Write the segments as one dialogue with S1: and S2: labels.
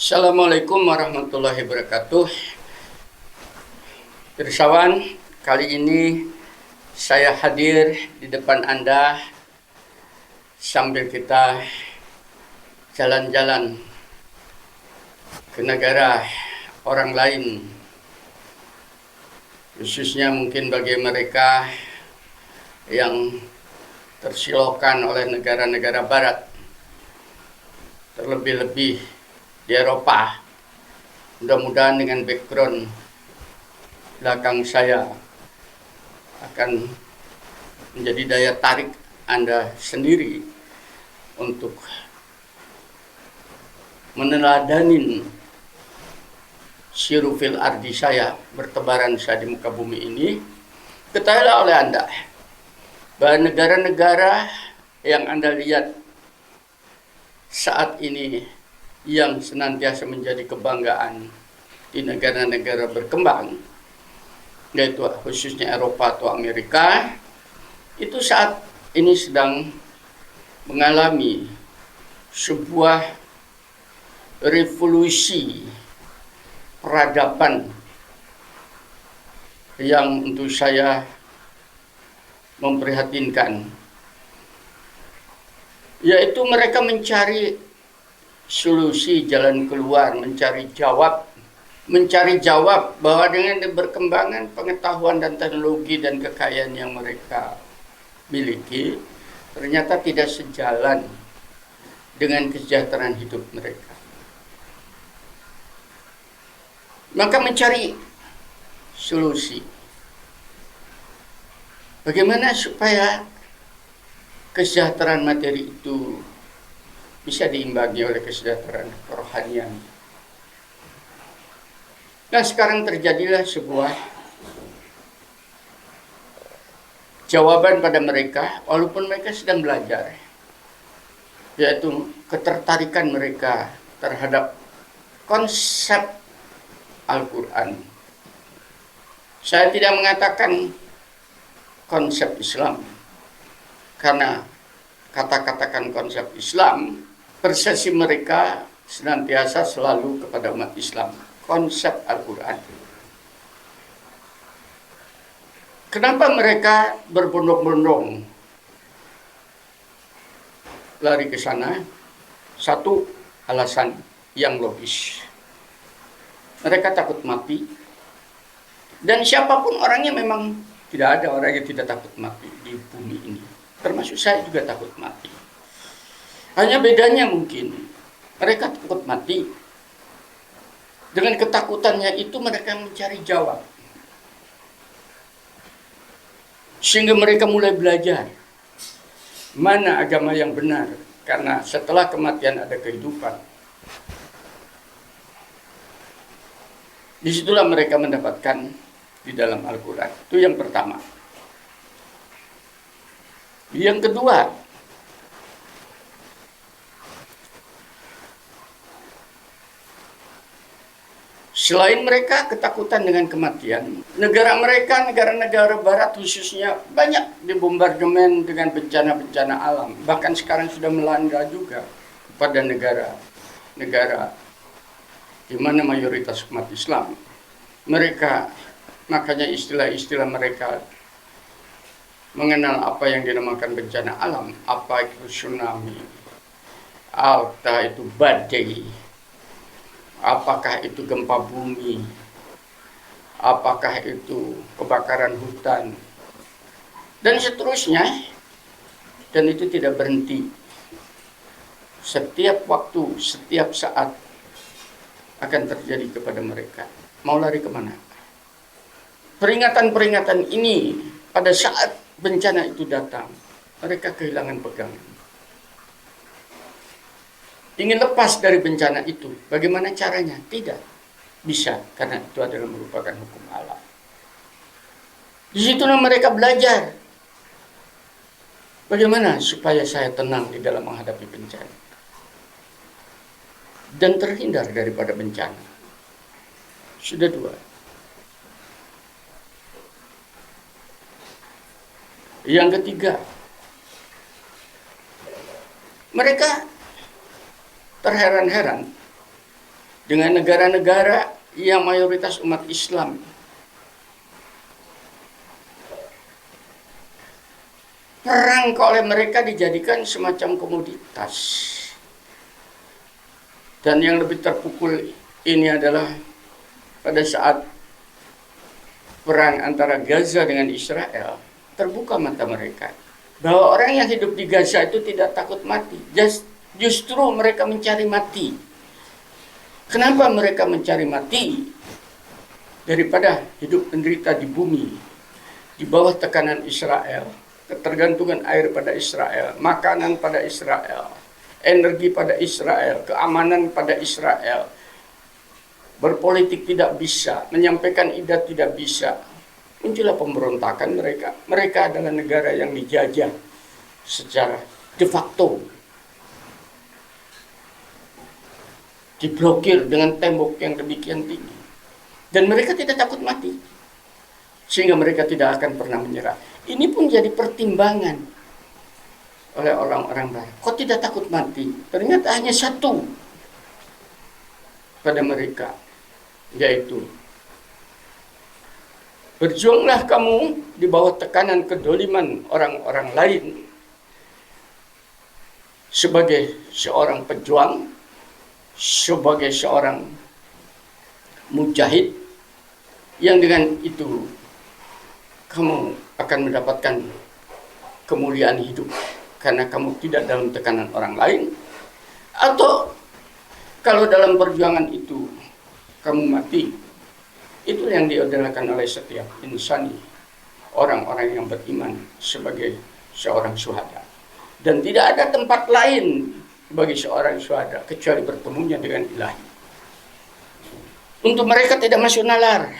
S1: Assalamualaikum warahmatullahi wabarakatuh. Pirsawan, kali ini saya hadir di depan Anda sambil kita jalan-jalan ke negara orang lain, khususnya mungkin bagi mereka yang tersilaukan oleh negara-negara barat, terlebih-lebih di Eropa. Mudah-mudahan dengan background belakang saya akan menjadi daya tarik Anda sendiri untuk meneladanin sirufil ardi saya, bertebaran saya di muka bumi ini. Ketahuilah oleh Anda bahwa negara-negara yang Anda lihat saat ini yang senantiasa menjadi kebanggaan di negara-negara berkembang, yaitu khususnya Eropa atau Amerika, itu saat ini sedang mengalami sebuah revolusi peradaban yang untuk saya memprihatinkan, yaitu mereka mencari solusi, jalan keluar, mencari jawab bahwa dengan berkembangan pengetahuan dan teknologi dan kekayaan yang mereka miliki ternyata tidak sejalan dengan kesejahteraan hidup mereka. Maka mencari solusi. Bagaimana supaya kesejahteraan materi itu bisa diimbangi oleh kesejahteraan kerohanian. Nah, sekarang terjadilah sebuah jawaban pada mereka, walaupun mereka sedang belajar, yaitu ketertarikan mereka terhadap konsep Al-Quran. Saya tidak mengatakan konsep Islam, karena kata-katakan konsep Islam, persepsi mereka senantiasa selalu kepada umat Islam. Konsep Al-Quran. Kenapa mereka berbondong-bondong lari ke sana? Satu alasan yang logis. Mereka takut mati. Dan siapapun orangnya, memang tidak ada orang yang tidak takut mati di bumi ini. Termasuk saya juga takut mati. Hanya bedanya mungkin mereka takut mati. Dengan ketakutannya itu mereka mencari jawab. Sehingga mereka mulai belajar mana agama yang benar. Karena setelah kematian ada kehidupan. Disitulah mereka mendapatkan di dalam Al-Quran. Itu yang pertama. Yang kedua, selain mereka ketakutan dengan kematian, negara mereka, negara-negara barat khususnya, banyak dibombardemen dengan bencana-bencana alam. Bahkan sekarang sudah melanda juga pada negara-negara di mana mayoritas umat Islam. Mereka, makanya istilah-istilah mereka mengenal apa yang dinamakan bencana alam, apa itu tsunami, apa itu badai, apakah itu gempa bumi, apakah itu kebakaran hutan, dan seterusnya. Dan itu tidak berhenti. Setiap waktu, setiap saat akan terjadi kepada mereka. Mau lari kemana? Peringatan-peringatan ini pada saat bencana itu datang, mereka kehilangan pegangan. Ingin lepas dari bencana itu, bagaimana caranya? Tidak bisa, karena itu adalah merupakan hukum alam. Disitulah mereka belajar bagaimana supaya saya tenang di dalam menghadapi bencana dan terhindar daripada bencana. Sudah dua. Yang ketiga, mereka terheran-heran dengan negara-negara yang mayoritas umat Islam. Perang oleh mereka dijadikan semacam komoditas. Dan yang lebih terpukul ini adalah pada saat perang antara Gaza dengan Israel, terbuka mata mereka bahwa orang yang hidup di Gaza itu tidak takut mati. Justru mereka mencari mati. Kenapa mereka mencari mati? Daripada hidup menderita di bumi, di bawah tekanan Israel, ketergantungan air pada Israel, makanan pada Israel, energi pada Israel, keamanan pada Israel. Berpolitik tidak bisa, menyampaikan ide tidak bisa. Muncullah pemberontakan mereka. Mereka adalah negara yang dijajah secara de facto. Diblokir dengan tembok yang demikian tinggi. Dan mereka tidak takut mati. Sehingga mereka tidak akan pernah menyerah. Ini pun jadi pertimbangan oleh orang-orang barat. Kok tidak takut mati? Ternyata hanya satu pada mereka, yaitu berjuanglah kamu di bawah tekanan kedoliman orang-orang lain sebagai seorang pejuang, sebagai seorang mujahid, yang dengan itu kamu akan mendapatkan kemuliaan hidup karena kamu tidak dalam tekanan orang lain. Atau kalau dalam perjuangan itu kamu mati, itu yang diodolakan oleh setiap insani, orang-orang yang beriman sebagai seorang syuhada. Dan tidak ada tempat lain bagi seorang syuhada kecuali bertemunya dengan ilahi. Untuk mereka tidak masuk nalar,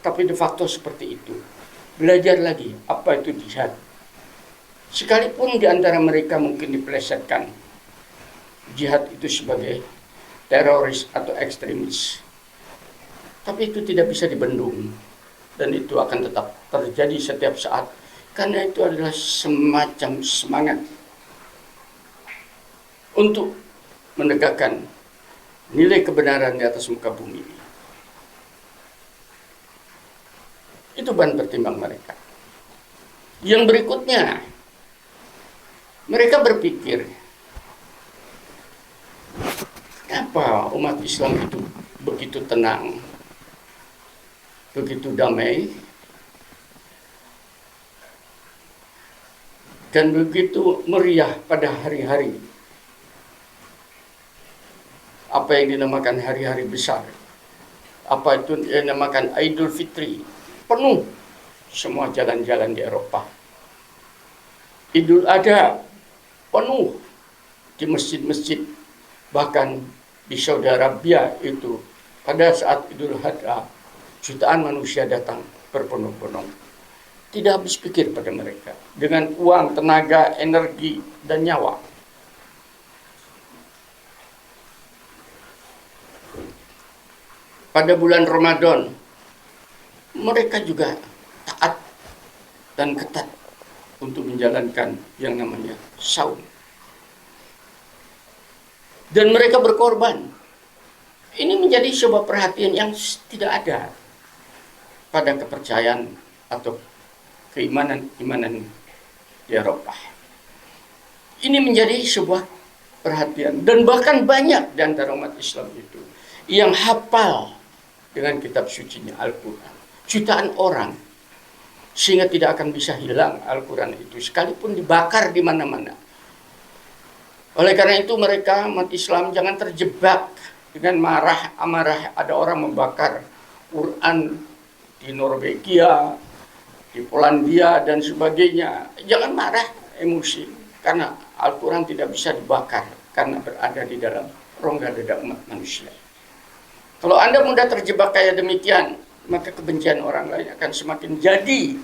S1: tapi de facto seperti itu. Belajar lagi apa itu jihad. Sekalipun di antara mereka mungkin dipelesetkan jihad itu sebagai teroris atau ekstremis, tapi itu tidak bisa dibendung, dan itu akan tetap terjadi setiap saat, karena itu adalah semacam semangat untuk menegakkan nilai kebenaran di atas muka bumi. Itu bahan pertimbang mereka. Yang berikutnya, mereka berpikir, kenapa umat Islam itu begitu tenang, begitu damai, dan begitu meriah pada hari-hari apa yang dinamakan hari-hari besar, apa itu yang dinamakan Idul Fitri, penuh semua jalan-jalan di Eropa. Idul Adha penuh di masjid-masjid, bahkan di Saudi Arabia itu pada saat Idul Adha jutaan manusia datang berbondong-bondong. Tidak habis pikir pada mereka, dengan uang, tenaga, energi, dan nyawa. Pada bulan Ramadan, mereka juga taat dan ketat untuk menjalankan yang namanya saum. Dan mereka berkorban. Ini menjadi sebuah perhatian yang tidak ada pada kepercayaan atau keimanan di Eropa. Ini menjadi sebuah perhatian, dan bahkan banyak di antara umat Islam itu yang hafal dengan kitab sucinya Al-Quran. Jutaan orang, sehingga tidak akan bisa hilang Al-Quran itu, sekalipun dibakar di mana-mana. Oleh karena itu mereka, umat Islam, jangan terjebak dengan amarah ada orang membakar Quran di Norwegia, di Polandia, dan sebagainya. Jangan marah, emosi, karena Al-Quran tidak bisa dibakar karena berada di dalam rongga dada umat manusia. Kalau Anda mudah terjebak kayak demikian, maka kebencian orang lain akan semakin jadi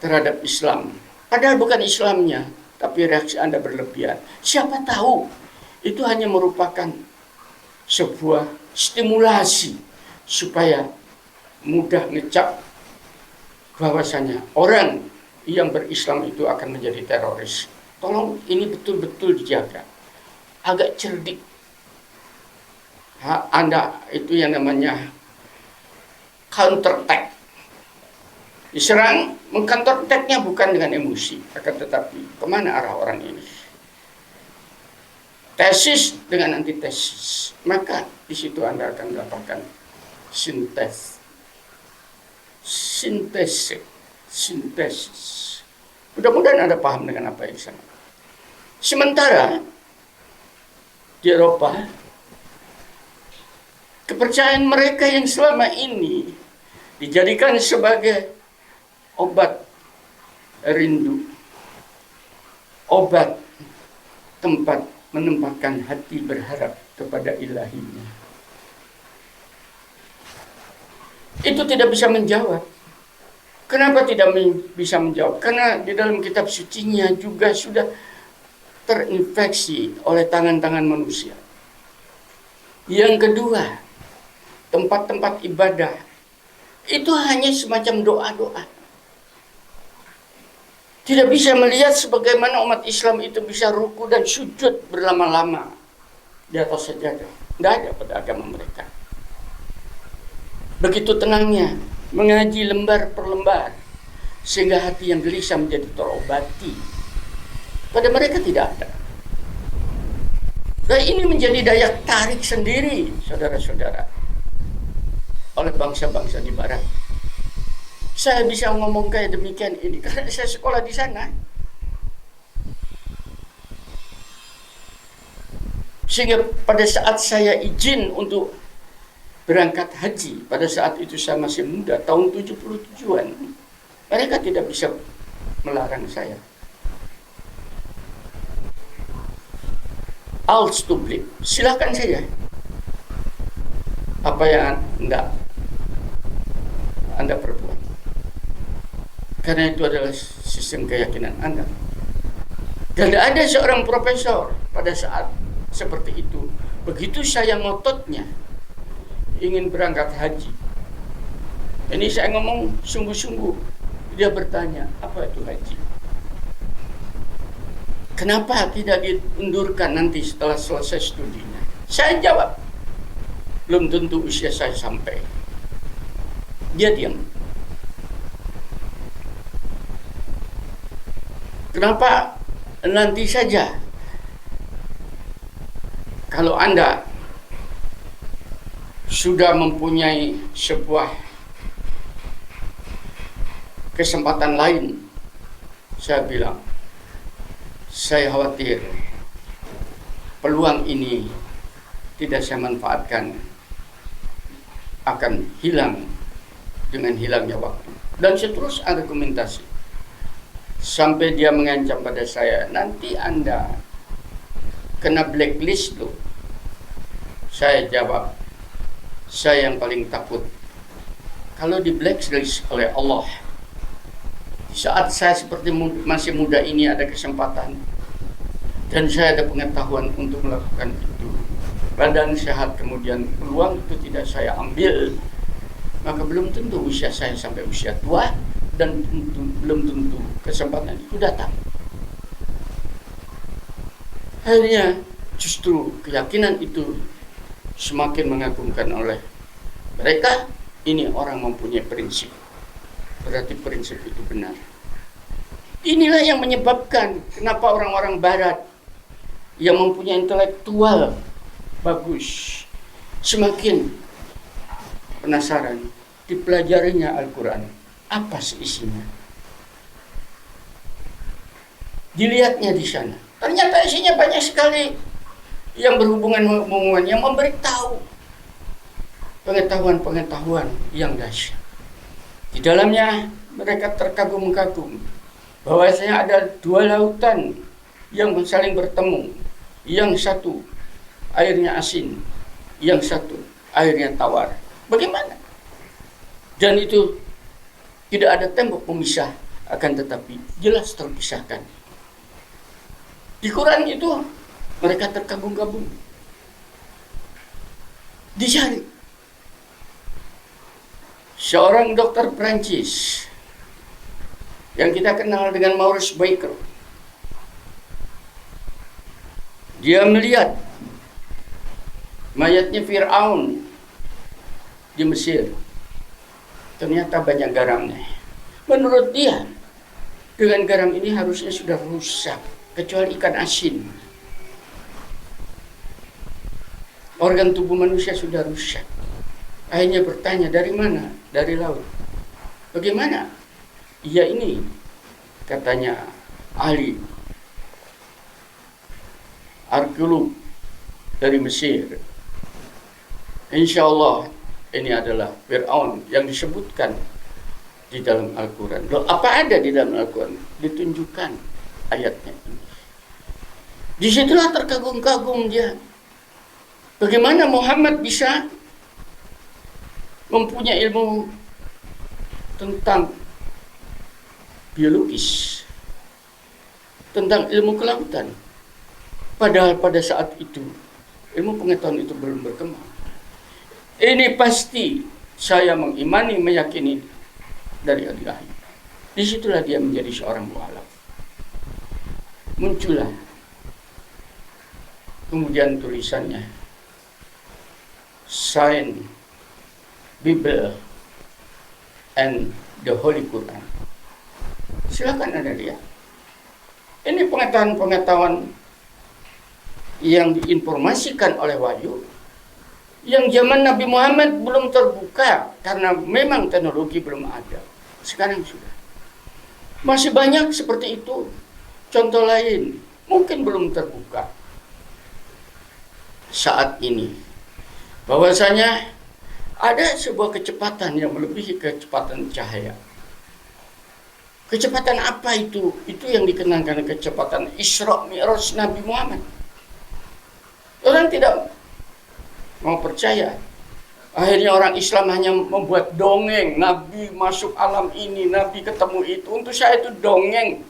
S1: terhadap Islam. Padahal bukan Islamnya, tapi reaksi Anda berlebihan. Siapa tahu itu hanya merupakan sebuah stimulasi supaya mudah ngecap bahwasanya orang yang berislam itu akan menjadi teroris. Tolong ini betul-betul dijaga. Agak cerdik Anda itu yang namanya counter attack. Diserang, mengcounter attack-nya bukan dengan emosi, akan tetapi kemana arah orang ini. Tesis dengan antitesis, maka di situ Anda akan mendapatkan sintesis. Mudah-mudahan Anda paham dengan apa yang sama. Sementara di Eropa, kepercayaan mereka yang selama ini dijadikan sebagai obat rindu, obat tempat menempatkan hati berharap kepada ilahinya, itu tidak bisa menjawab. Kenapa tidak bisa menjawab? Karena di dalam kitab sucinya juga sudah terinfeksi oleh tangan-tangan manusia. Yang kedua, tempat-tempat ibadah itu hanya semacam doa-doa. Tidak bisa melihat sebagaimana umat Islam itu bisa ruku dan sujud berlama-lama di atas sajadah. Tidak ada pada agama mereka. Begitu tenangnya mengaji lembar per lembar, sehingga hati yang gelisah menjadi terobati. Pada mereka tidak ada. Dan ini menjadi daya tarik sendiri, saudara-saudara, oleh bangsa-bangsa di barat. Saya bisa ngomong kayak demikian ini karena saya sekolah di sana. Sehingga pada saat saya izin untuk berangkat haji, pada saat itu saya masih muda, tahun 77-an, mereka tidak bisa melarang saya. Alstublik, silakan saja. Apa yang Anda perbuat. Karena itu adalah sistem keyakinan Anda. Dan ada seorang profesor pada saat seperti itu, begitu saya ngototnya ingin berangkat haji. Ini saya ngomong sungguh-sungguh. Dia bertanya, apa itu haji? Kenapa tidak diundurkan nanti setelah selesai studinya? Saya jawab, belum tentu usia saya sampai. Dia diam. Kenapa nanti saja? Kalau Anda sudah mempunyai sebuah kesempatan lain, saya bilang, saya khawatir peluang ini tidak saya manfaatkan, akan hilang dengan hilangnya waktu. Dan seterus argumentasi sampai dia mengancam pada saya, nanti Anda kena blacklist loh. Saya jawab, saya yang paling takut kalau di blacklist oleh Allah. Saat saya seperti masih muda ini ada kesempatan dan saya ada pengetahuan untuk melakukan itu, badan sehat, kemudian peluang itu tidak saya ambil, maka belum tentu usia saya sampai usia tua, dan belum tentu kesempatan itu datang. Akhirnya justru keyakinan itu semakin mengagumkan oleh mereka. Ini orang mempunyai prinsip, berarti prinsip itu benar. Inilah yang menyebabkan kenapa orang-orang barat yang mempunyai intelektual bagus semakin penasaran dipelajarinya Al-Quran. Apa sih isinya? Dilihatnya di sana. Ternyata isinya banyak sekali yang berhubungan, yang memberitahu pengetahuan-pengetahuan yang dahsyat. Di dalamnya mereka terkagum-kagum bahwasanya ada dua lautan yang saling bertemu. Yang satu airnya asin, yang satu airnya tawar. Bagaimana? Dan itu tidak ada tembok pemisah, akan tetapi jelas terpisahkan. Di Quran itu mereka terkagum-kagum. Dicari. Seorang dokter Prancis yang kita kenal dengan Maurice Baker, dia melihat mayatnya Fir'aun di Mesir. Ternyata banyak garamnya. Menurut dia, dengan garam ini harusnya sudah rusak, kecuali ikan asin. Organ tubuh manusia sudah rusak. Akhirnya bertanya, dari mana? Dari laut. Bagaimana? Iya ini, katanya ahli arkeolog dari Mesir. Insya Allah ini adalah Fir'aun yang disebutkan di dalam Al-Quran. Loh, apa ada di dalam Al-Quran? Ditunjukkan ayatnya ini. Disitulah terkagum-kagum dia. Bagaimana Muhammad bisa mempunyai ilmu tentang biologis, tentang ilmu kelautan. Padahal pada saat itu, ilmu pengetahuan itu belum berkembang. Ini pasti saya mengimani, meyakini dari ilahi. Disitulah dia menjadi seorang mu'alaf. Muncullah kemudian tulisannya, Science, Bible, and the Holy Quran. Silakan Anda lihat. Ini pengetahuan-pengetahuan yang diinformasikan oleh wahyu, yang zaman Nabi Muhammad belum terbuka karena memang teknologi belum ada. Sekarang sudah. Masih banyak seperti itu. Contoh lain, mungkin belum terbuka saat ini. Bahwasanya ada sebuah kecepatan yang melebihi kecepatan cahaya. Kecepatan apa itu? Itu yang dikenalkan kecepatan Isra Mi'raj Nabi Muhammad. Orang tidak mau percaya. Akhirnya orang Islam hanya membuat dongeng. Nabi masuk alam ini, Nabi ketemu itu. Untuk saya itu dongeng.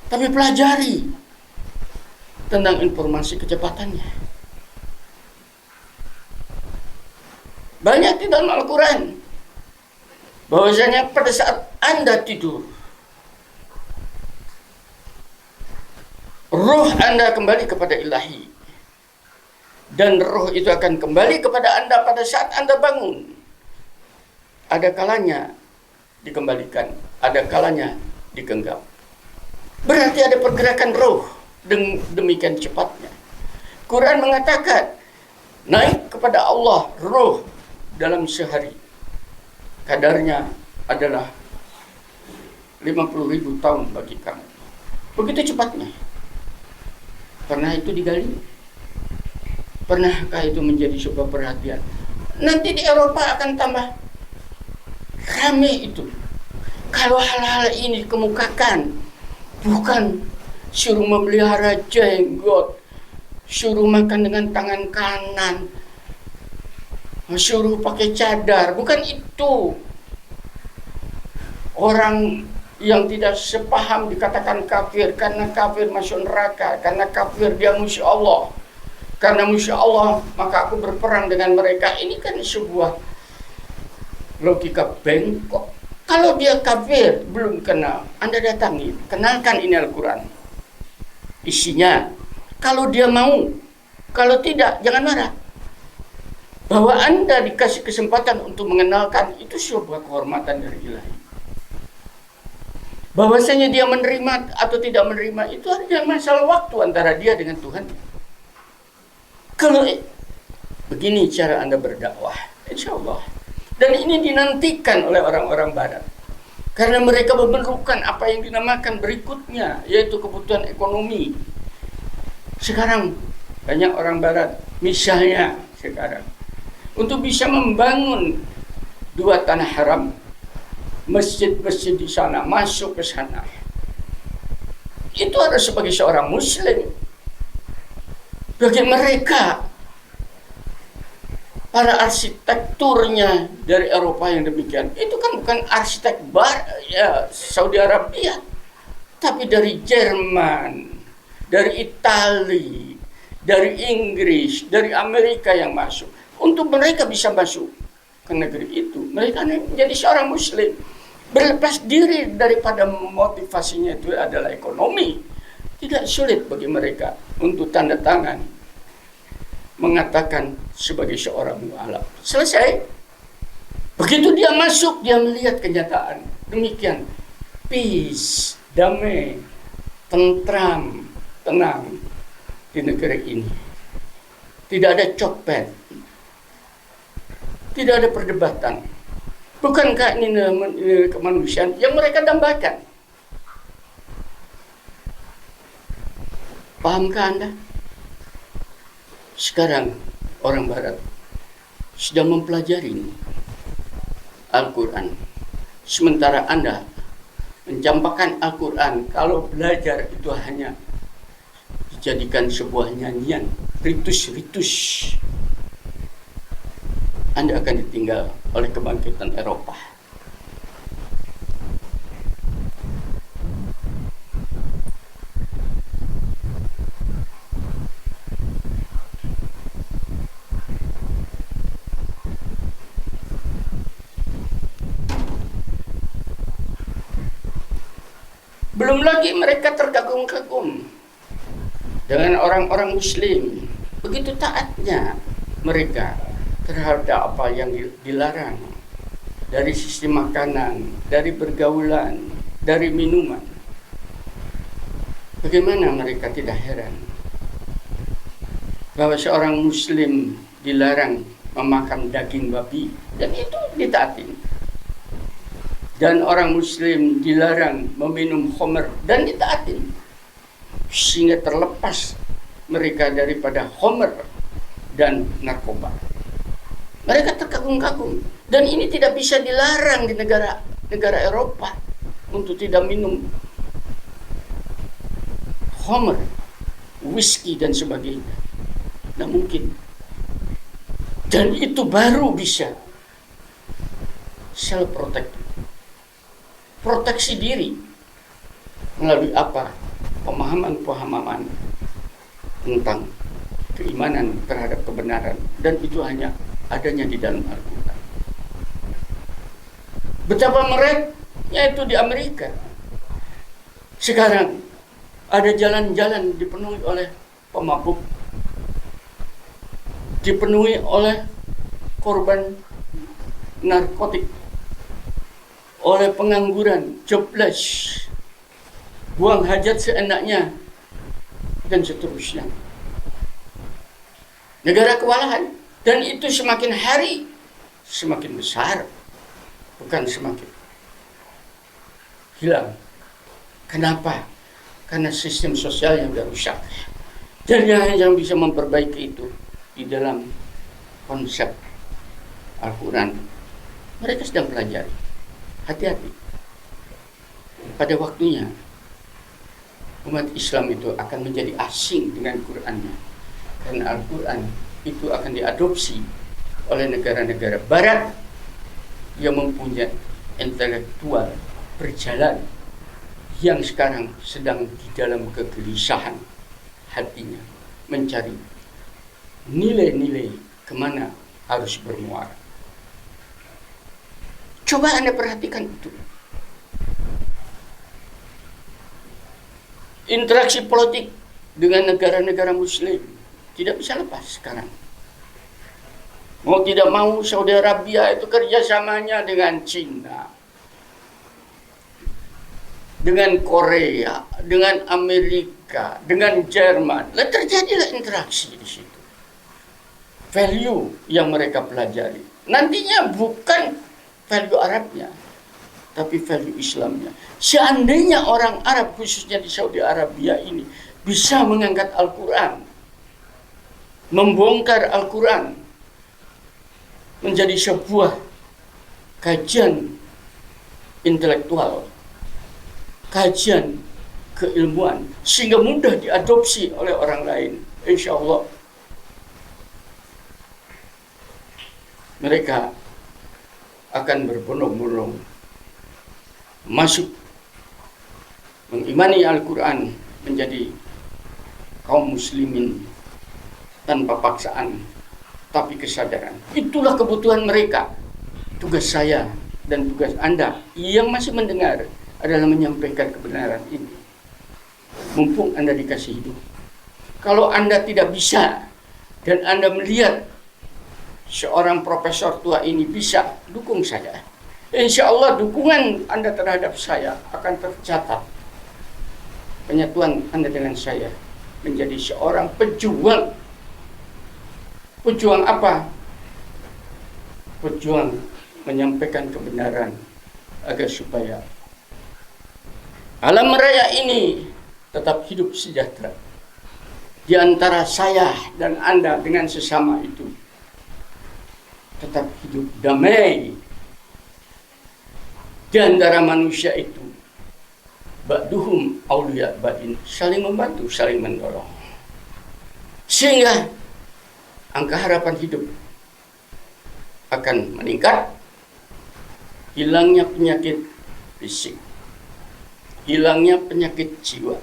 S1: Tapi pelajari tentang informasi kecepatannya. Banyak di dalam Al-Quran. Bahwasanya pada saat Anda tidur, roh Anda kembali kepada ilahi. Dan roh itu akan kembali kepada Anda pada saat Anda bangun. Ada kalanya dikembalikan, ada kalanya digenggam. Berarti ada pergerakan roh demikian cepatnya. Quran mengatakan naik kepada Allah roh dalam sehari. Kadarnya adalah 50.000 tahun bagi kamu. Begitu cepatnya. Pernah itu digali? Pernahkah itu menjadi sebuah perhatian? Nanti di Eropa akan tambah ramai itu. Kalau hal-hal ini dikemukakan, bukan suruh memelihara jenggot, suruh makan dengan tangan kanan, suruh pakai cadar, bukan itu. Orang yang tidak sepaham dikatakan kafir, karena kafir masuk neraka, karena kafir dia musuh Allah. Karena musuh Allah, maka aku berperang dengan mereka. Ini kan sebuah logika bengkok. Kalau dia kafir, belum kenal, Anda datangi, kenalkan ini Al-Quran. Isinya, kalau dia mau, kalau tidak, jangan marah. Bahwa Anda dikasih kesempatan untuk mengenalkan, itu sebuah kehormatan dari ilahi. Bahwasanya dia menerima atau tidak menerima, itu hanya masalah waktu antara dia dengan Tuhan. Kalau begini cara Anda berdakwah, insya Allah. Dan ini dinantikan oleh orang-orang Barat. Karena mereka memerlukan apa yang dinamakan berikutnya, yaitu kebutuhan ekonomi. Sekarang banyak orang Barat, misalnya sekarang, untuk bisa membangun 2 tanah haram, masjid-masjid di sana, masuk ke sana, itu harus sebagai seorang Muslim. Bagi mereka, para arsitekturnya dari Eropa yang demikian, itu kan bukan arsitek Saudi Arabia, tapi dari Jerman, dari Itali, dari Inggris, dari Amerika yang masuk. Untuk mereka bisa masuk ke negeri itu, mereka menjadi seorang Muslim. Berlepas diri daripada motivasinya itu adalah ekonomi. Tidak sulit bagi mereka untuk tanda tangan mengatakan sebagai seorang mu'alaf. Selesai. Begitu dia masuk, dia melihat kenyataan. Demikian. Peace, damai, tentram, tenang di negara ini. Tidak ada copet. Tidak ada perdebatan. Bukankah ini nilai kemanusiaan yang mereka dambakan? Pahamkah Anda? Sekarang orang Barat sedang mempelajari Al-Quran. Sementara Anda mencampakkan Al-Quran, kalau belajar itu hanya dijadikan sebuah nyanyian, ritus-ritus. Anda akan ditinggal oleh kebangkitan Eropa. Belum lagi mereka terkagum-kagum dengan orang-orang Muslim. Begitu taatnya mereka terhadap apa yang dilarang, dari sistem makanan, dari pergaulan, dari minuman. Bagaimana mereka tidak heran bahwa seorang Muslim dilarang memakan daging babi, dan itu ditaatin. Dan orang Muslim dilarang meminum khamr, dan ditaatin. Sehingga terlepas mereka daripada khamr dan narkoba. Mereka terkagum-kagum. Dan ini tidak bisa dilarang di negara Eropa untuk tidak minum khamr, whisky dan sebagainya. Tidak mungkin. Dan itu baru bisa self-protective. Proteksi diri melalui apa? Pemahaman-pemahaman tentang keimanan terhadap kebenaran, dan itu hanya adanya di dalam Al-Quran. Betapa mereknya itu di Amerika. Sekarang ada jalan-jalan dipenuhi oleh pemabuk, dipenuhi oleh korban narkotik, oleh pengangguran, jobless, buang hajat seenaknya, dan seterusnya. Negara kewalahan, dan itu semakin hari semakin besar, bukan semakin hilang. Kenapa? Karena sistem sosial yang sudah rusak. Dan yang bisa memperbaiki itu di dalam konsep Al-Quran. Mereka sedang pelajari. Hati-hati. Pada waktunya umat Islam itu akan menjadi asing dengan Qurannya, karena Al-Quran itu akan diadopsi oleh negara-negara Barat yang mempunyai intelektual berjalan, yang sekarang sedang di dalam kegelisahan hatinya mencari nilai-nilai kemana harus bermuara. Coba Anda perhatikan itu. Interaksi politik dengan negara-negara Muslim tidak bisa lepas sekarang. Mau tidak mau, Saudi Arabia itu kerjasamanya dengan Cina, dengan Korea, dengan Amerika, dengan Jerman. Lalu terjadilah interaksi di situ. Value yang mereka pelajari nantinya bukan value Arabnya, tapi value Islamnya. Seandainya orang Arab, khususnya di Saudi Arabia ini, bisa mengangkat Al-Quran, membongkar Al-Quran menjadi sebuah kajian intelektual, kajian keilmuan, sehingga mudah diadopsi oleh orang lain, insya Allah mereka akan berbondong-bondong masuk mengimani Al-Quran, menjadi kaum muslimin tanpa paksaan, tapi kesadaran. Itulah kebutuhan mereka. Tugas saya dan tugas Anda yang masih mendengar adalah menyampaikan kebenaran ini. Mumpung Anda dikasih hidup. Kalau Anda tidak bisa dan Anda melihat seorang profesor tua ini bisa dukung saya, insya Allah dukungan Anda terhadap saya akan tercatat. Penyatuan Anda dengan saya menjadi seorang pejuang. Pejuang apa? Pejuang menyampaikan kebenaran agar supaya alam raya ini tetap hidup sejahtera. Di antara saya dan Anda dengan sesama itu tetap hidup damai. Di antara manusia itu ba'duhum auliya ba'in, saling membantu, saling mendorong. Sehingga angka harapan hidup akan meningkat. Hilangnya penyakit fisik, hilangnya penyakit jiwa,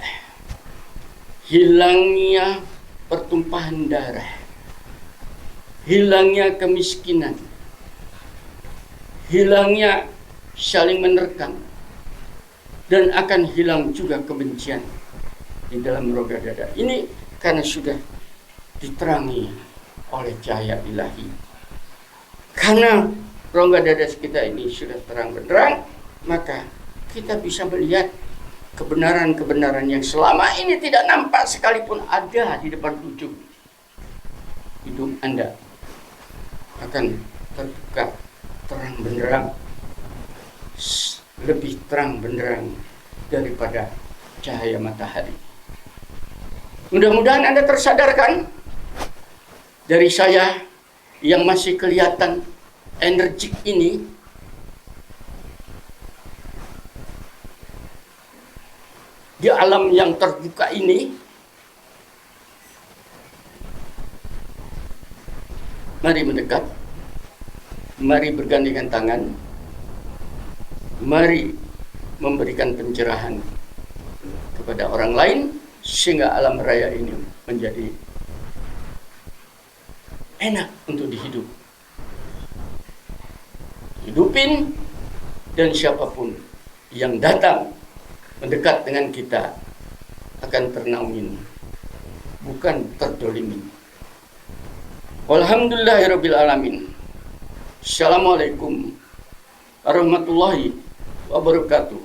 S1: hilangnya pertumpahan darah, hilangnya kemiskinan, hilangnya saling menerkam, dan akan hilang juga kebencian di dalam rongga dada. Ini karena sudah diterangi oleh cahaya ilahi. Karena rongga dada kita ini sudah terang benderang, maka kita bisa melihat kebenaran-kebenaran yang selama ini tidak nampak sekalipun ada di depan ujung hidung Anda akan terbuka terang benderang, lebih terang benderang daripada cahaya matahari. Mudah-mudahan Anda tersadarkan dari saya yang masih kelihatan energik ini. Di alam yang terbuka ini, mari mendekat, mari bergandengan tangan, mari memberikan pencerahan kepada orang lain, sehingga alam raya ini menjadi enak untuk hidupin, dan siapapun yang datang mendekat dengan kita akan ternaungin, bukan terdolimin. Walhamdulillahirabbil alamin. Assalamualaikum warahmatullahi wabarakatuh.